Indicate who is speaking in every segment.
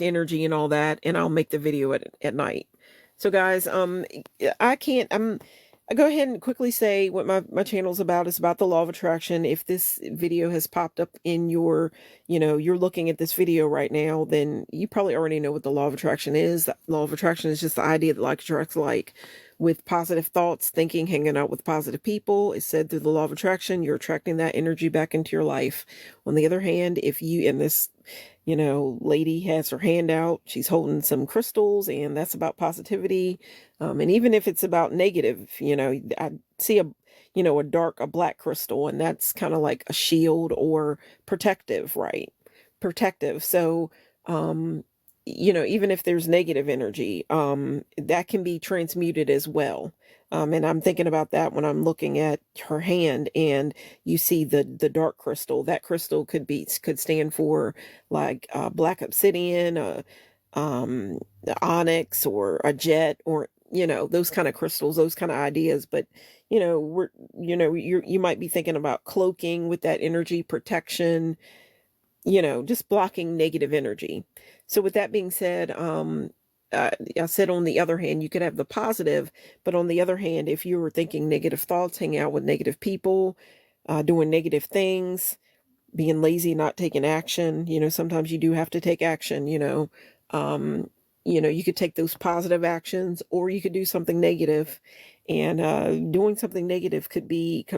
Speaker 1: energy and all that, and I'll make the video at night. So guys, I go ahead and quickly say what my channel's about. Is about the law of attraction. If this video has popped up in your, you're looking at this video right now, then you probably already know what the law of attraction is. The law of attraction is just the idea that like attracts like. With positive thoughts, thinking, hanging out with positive people, it's said through the law of attraction, you're attracting that energy back into your life. On the other hand, if you, and this, lady has her hand out, she's holding some crystals, and that's about positivity. And even if it's about negative, I see a black crystal, and that's kind of like a shield or protective, right? Protective. So, even if there's negative energy, that can be transmuted as well. And I'm thinking about that when I'm looking at her hand, and you see the dark crystal. That crystal could stand for like black obsidian, onyx, or a jet, or those kind of crystals, those kind of ideas. But you might be thinking about cloaking with that energy, protection, just blocking negative energy. So with that being said, I said on the other hand, you could have the positive, but on the other hand, if you were thinking negative thoughts, hanging out with negative people, doing negative things, being lazy, not taking action, sometimes you do have to take action, you could take those positive actions, or you could do something negative. And doing something negative could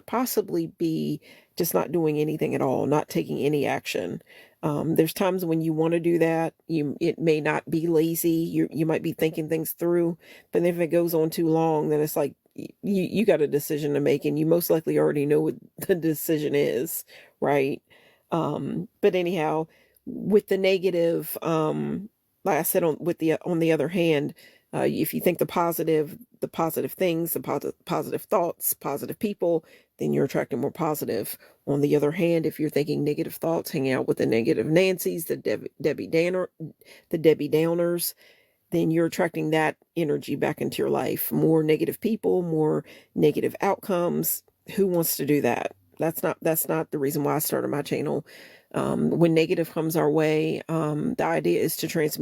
Speaker 1: possibly be just not doing anything at all, not taking any action. There's times when you want to do that. It may not be lazy. You might be thinking things through, but if it goes on too long, then it's like you got a decision to make, and you most likely already know what the decision is, right? But anyhow, with the negative, like I said, on the other hand, if you think the positive things, the positive thoughts, positive people, then you're attracting more positive. On the other hand, if you're thinking negative thoughts, hanging out with the negative Nancys, the Debbie Downers, then you're attracting that energy back into your life. More negative people, more negative outcomes. Who wants to do that? That's not the reason why I started my channel. When negative comes our way, the idea is to transmit